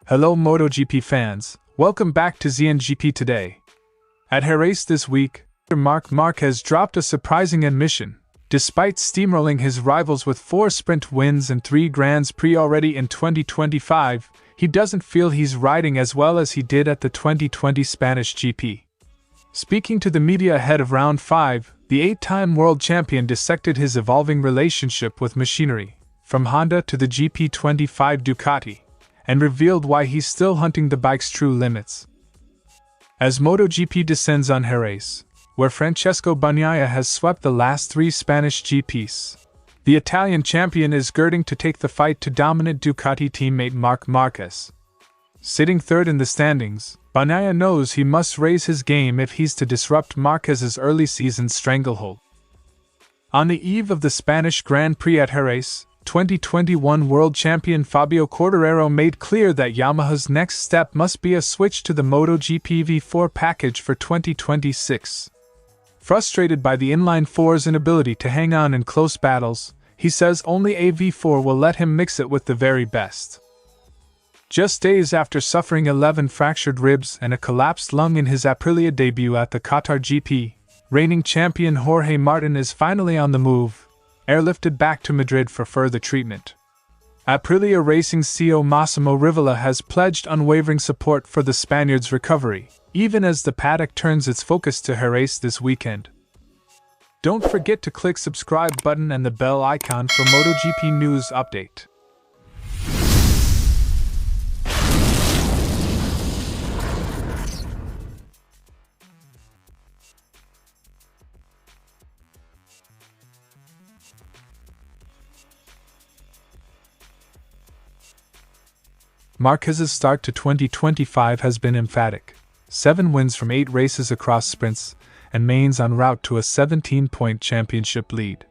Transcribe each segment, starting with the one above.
Hello MotoGP fans, welcome back to ZNGP Today. At Jerez this week, Marc Márquez dropped a surprising admission. Despite steamrolling his rivals with 4 sprint wins and 3 Grands Prix already in 2025, he doesn't feel he's riding as well as he did at the 2020 Spanish GP. Speaking to the media ahead of Round 5, the 8-time world champion dissected his evolving relationship with machinery, from Honda to the GP25 Ducati, and revealed why he's still hunting the bike's true limits. As MotoGP descends on Jerez, where Francesco Bagnaia has swept the last 3 Spanish GPs, the Italian champion is girding to take the fight to dominant Ducati teammate Marc Márquez. Sitting third in the standings, Bagnaia knows he must raise his game if he's to disrupt Marquez's early season stranglehold. On the eve of the Spanish Grand Prix at Jerez, 2021 world champion Fabio Quartararo made clear that Yamaha's next step must be a switch to the MotoGP V4 package for 2026. Frustrated by the inline-4's inability to hang on in close battles, he says only a V4 will let him mix it with the very best. Just days after suffering 11 fractured ribs and a collapsed lung in his Aprilia debut at the Qatar GP, reigning champion Jorge Martin is finally on the move, airlifted back to Madrid for further treatment. Aprilia Racing CEO Massimo Rivola has pledged unwavering support for the Spaniard's recovery, even as the paddock turns its focus to Jerez this weekend. Don't forget to click subscribe button and the bell icon for MotoGP news update. Marquez's start to 2025 has been emphatic. 7 wins from 8 races across sprints, and mains en route to a 17-point championship lead.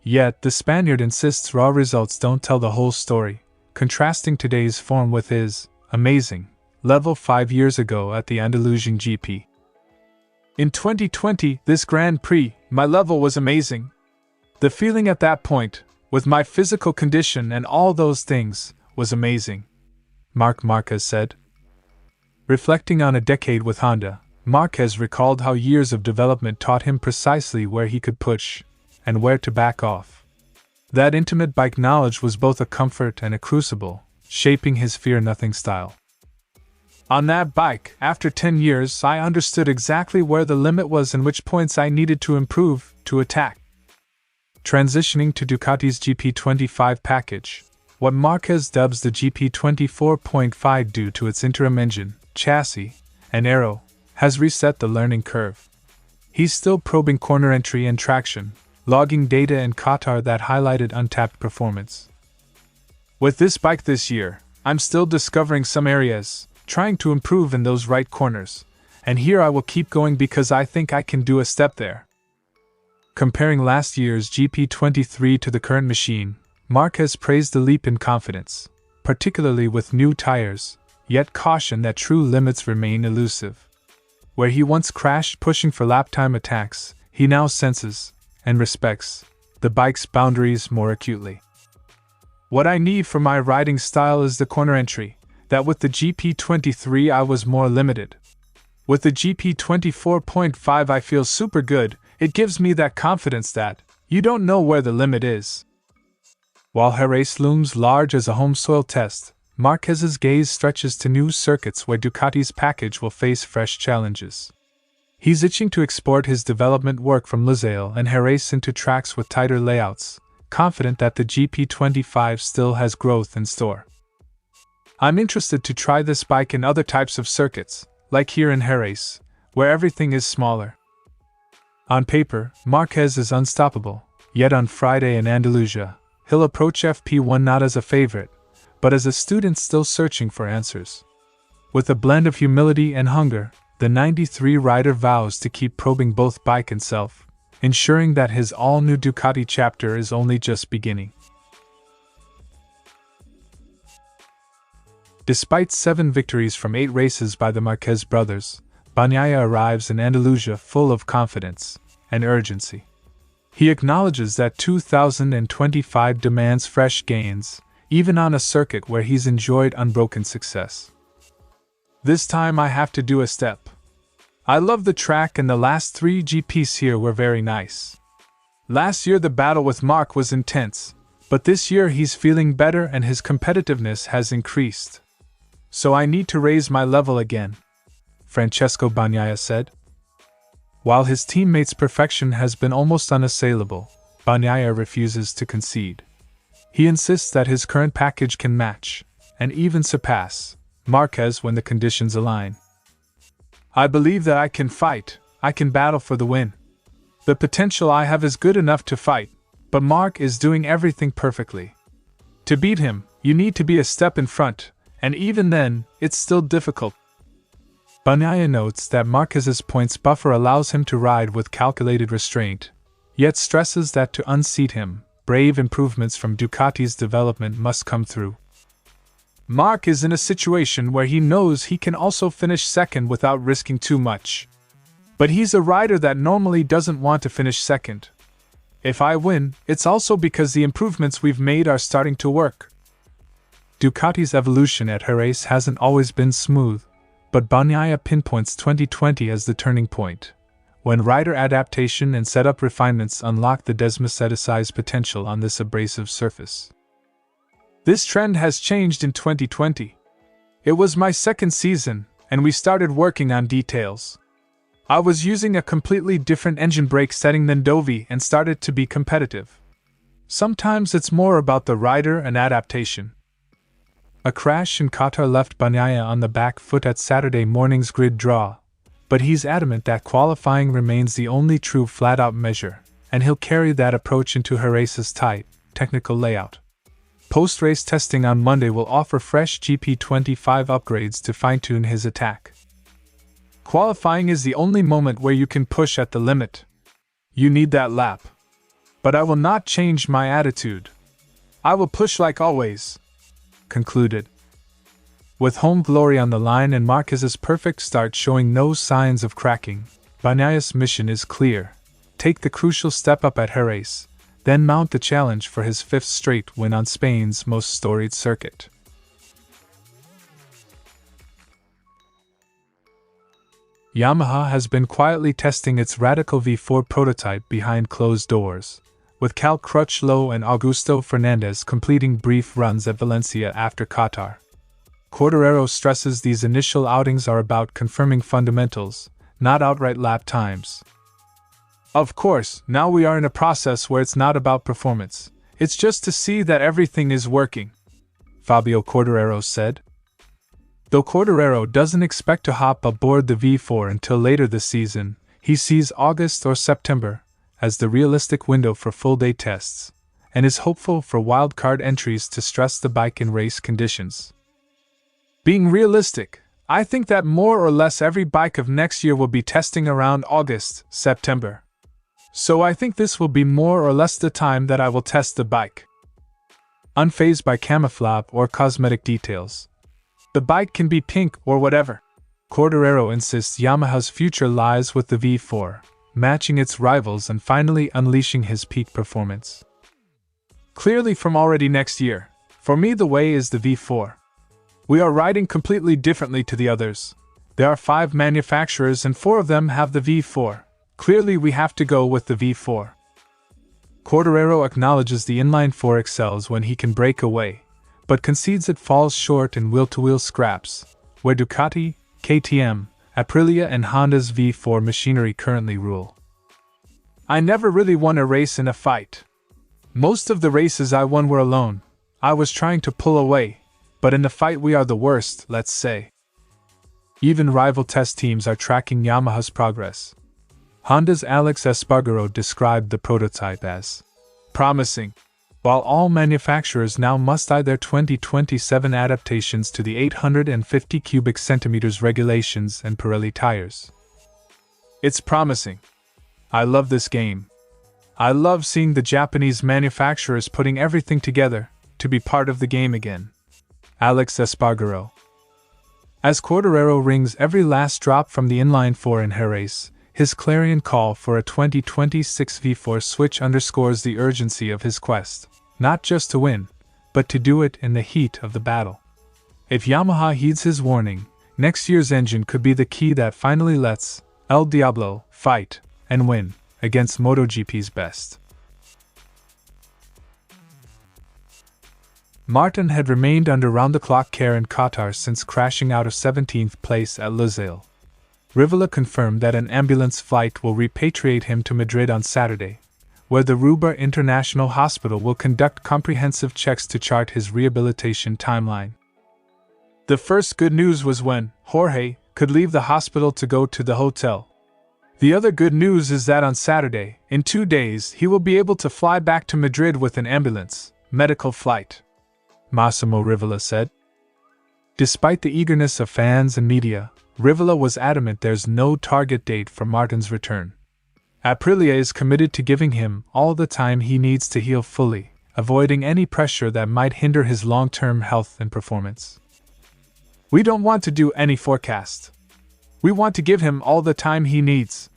Yet, the Spaniard insists raw results don't tell the whole story, contrasting today's form with his amazing level 5 years ago at the Andalusian GP. In 2020, this Grand Prix, my level was amazing. The feeling at that point, with my physical condition and all those things, was amazing, Marc Márquez said. Reflecting on a decade with Honda, Márquez recalled how years of development taught him precisely where he could push and where to back off. That intimate bike knowledge was both a comfort and a crucible, shaping his fear-nothing style. On that bike, after 10 years, I understood exactly where the limit was and which points I needed to improve, to attack. Transitioning to Ducati's GP25 package, what Marquez dubs the GP24.5 due to its interim engine, chassis, and aero, has reset the learning curve. He's still probing corner entry and traction, logging data in Qatar that highlighted untapped performance. With this bike this year, I'm still discovering some areas, trying to improve in those right corners, and here I will keep going because I think I can do a step there. Comparing last year's GP23 to the current machine, Marquez praised the leap in confidence, particularly with new tires, yet cautioned that true limits remain elusive. Where he once crashed pushing for lap time attacks, he now senses, and respects, the bike's boundaries more acutely. What I need for my riding style is the corner entry, that with the GP23 I was more limited. With the GP24.5 I feel super good, it gives me that confidence that, you don't know where the limit is. While Jerez looms large as a home soil test, Marquez's gaze stretches to new circuits where Ducati's package will face fresh challenges. He's itching to export his development work from Losail and Jerez into tracks with tighter layouts, confident that the GP25 still has growth in store. I'm interested to try this bike in other types of circuits, like here in Jerez, where everything is smaller. On paper, Marquez is unstoppable, yet on Friday in Andalusia, he'll approach FP1 not as a favorite, but as a student still searching for answers. With a blend of humility and hunger, the 93 rider vows to keep probing both bike and self, ensuring that his all-new Ducati chapter is only just beginning. Despite 7 victories from 8 races by the Marquez brothers, Bagnaia arrives in Andalusia full of confidence and urgency. He acknowledges that 2025 demands fresh gains, even on a circuit where he's enjoyed unbroken success. This time I have to do a step. I love the track and the last 3 GPs here were very nice. Last year the battle with Marc was intense, but this year he's feeling better and his competitiveness has increased. So I need to raise my level again, Francesco Bagnaia said. While his teammate's perfection has been almost unassailable, Bagnaia refuses to concede. He insists that his current package can match, and even surpass, Marquez when the conditions align. I believe that I can fight, I can battle for the win. The potential I have is good enough to fight, but Marc is doing everything perfectly. To beat him, you need to be a step in front, and even then, it's still difficult. Bagnaia notes that Marquez's points buffer allows him to ride with calculated restraint, yet stresses that to unseat him, brave improvements from Ducati's development must come through. Marc is in a situation where he knows he can also finish second without risking too much. But he's a rider that normally doesn't want to finish second. If I win, it's also because the improvements we've made are starting to work. Ducati's evolution at Jerez hasn't always been smooth, but Bagnaia pinpoints 2020 as the turning point, when rider adaptation and setup refinements unlock the desmestheticized potential on this abrasive surface. This trend has changed in 2020. It was my second season, and we started working on details. I was using a completely different engine brake setting than Dovi and started to be competitive. Sometimes it's more about the rider and adaptation. A crash in Qatar left Bagnaia on the back foot at Saturday morning's grid draw, but he's adamant that qualifying remains the only true flat-out measure, and he'll carry that approach into Jerez's tight, technical layout. Post-race testing on Monday will offer fresh GP25 upgrades to fine-tune his attack. Qualifying is the only moment where you can push at the limit. You need that lap. But I will not change my attitude. I will push like always, concluded. With home glory on the line and Marquez's perfect start showing no signs of cracking, Bagnaia's mission is clear. Take the crucial step up at Jerez, then mount the challenge for his 5th straight win on Spain's most storied circuit. Yamaha has been quietly testing its Radical V4 prototype behind closed doors, with Cal Crutchlow and Augusto Fernandez completing brief runs at Valencia after Qatar. Quartararo stresses these initial outings are about confirming fundamentals, not outright lap times. Of course, now we are in a process where it's not about performance, it's just to see that everything is working, Fabio Quartararo said. Though Quartararo doesn't expect to hop aboard the V4 until later this season, he sees August or September as the realistic window for full-day tests, and is hopeful for wildcard entries to stress the bike in race conditions. Being realistic, I think that more or less every bike of next year will be testing around August, September. So I think this will be more or less the time that I will test the bike. Unfazed by camouflage or cosmetic details. The bike can be pink or whatever. Quartararo insists Yamaha's future lies with the V4, matching its rivals and finally unleashing his peak performance. Clearly from already next year, for me the way is the V4. We are riding completely differently to the others. There are 5 manufacturers and 4 of them have the V4. Clearly we have to go with the V4. Quartararo acknowledges the inline-4 excels when he can break away, but concedes it falls short in wheel-to-wheel scraps, where Ducati, KTM, Aprilia and Honda's V4 machinery currently rule. I never really won a race in a fight. Most of the races I won were alone. I was trying to pull away, but in the fight we are the worst, let's say. Even rival test teams are tracking Yamaha's progress. Honda's Alex Espargaro described the prototype as promising, while all manufacturers now must eye their 2027 adaptations to the 850 cubic centimeters regulations and Pirelli tires. It's promising. I love this game. I love seeing the Japanese manufacturers putting everything together to be part of the game again. Alex Espargaro. As Quartararo rings every last drop from the inline-4 in Jerez, his clarion call for a 2026 V4 switch underscores the urgency of his quest, not just to win, but to do it in the heat of the battle. If Yamaha heeds his warning, next year's engine could be the key that finally lets El Diablo fight and win against MotoGP's best. Martin had remained under round-the-clock care in Qatar since crashing out of 17th place at Losail. Rivola confirmed that an ambulance flight will repatriate him to Madrid on Saturday, where the Roubaix International Hospital will conduct comprehensive checks to chart his rehabilitation timeline. The first good news was when Jorge could leave the hospital to go to the hotel. The other good news is that on Saturday, in 2 days, he will be able to fly back to Madrid with an ambulance medical flight, Massimo Rivola said. Despite the eagerness of fans and media, Rivola was adamant there's no target date for Martin's return. Aprilia is committed to giving him all the time he needs to heal fully, avoiding any pressure that might hinder his long-term health and performance. We don't want to do any forecast. We want to give him all the time he needs.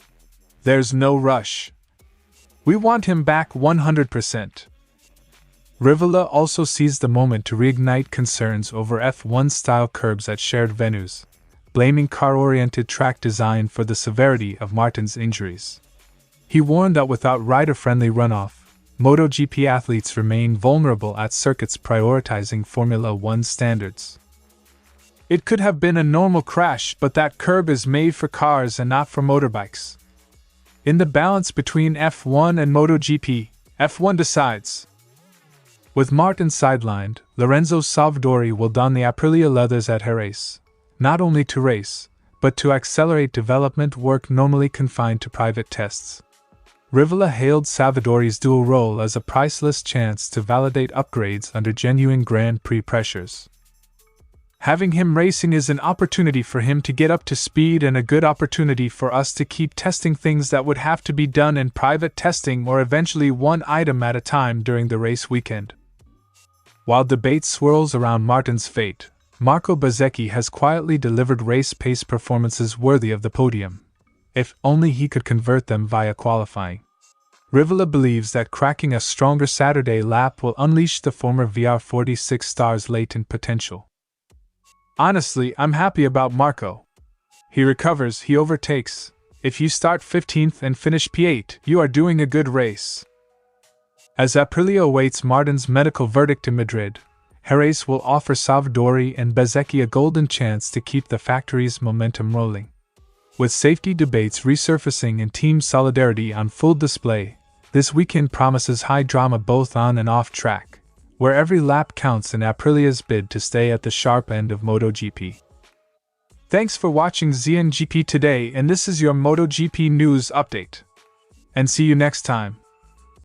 There's no rush. We want him back 100%. Rivola also seized the moment to reignite concerns over F1-style curbs at shared venues, blaming car-oriented track design for the severity of Martin's injuries. He warned that without rider-friendly runoff, MotoGP athletes remain vulnerable at circuits prioritizing Formula One standards. It could have been a normal crash, but that curb is made for cars and not for motorbikes. In the balance between F1 and MotoGP, F1 decides. With Martin sidelined, Lorenzo Salvadori will don the Aprilia leathers at Jerez, not only to race, but to accelerate development work normally confined to private tests. Rivola hailed Salvadori's dual role as a priceless chance to validate upgrades under genuine Grand Prix pressures. Having him racing is an opportunity for him to get up to speed and a good opportunity for us to keep testing things that would have to be done in private testing or eventually one item at a time during the race weekend. While debate swirls around Martin's fate, Marco Bezzecchi has quietly delivered race-pace performances worthy of the podium, if only he could convert them via qualifying. Rivola believes that cracking a stronger Saturday lap will unleash the former VR46 star's latent potential. Honestly, I'm happy about Marco. He recovers, he overtakes. If you start 15th and finish P8, you are doing a good race. As Aprilia awaits Martin's medical verdict in Madrid, Jerez will offer Salvadori and Bezzecchi a golden chance to keep the factory's momentum rolling. With safety debates resurfacing and team solidarity on full display, this weekend promises high drama both on and off track, where every lap counts in Aprilia's bid to stay at the sharp end of MotoGP. Thanks for watching ZNGP Today, and this is your MotoGP news update. And see you next time.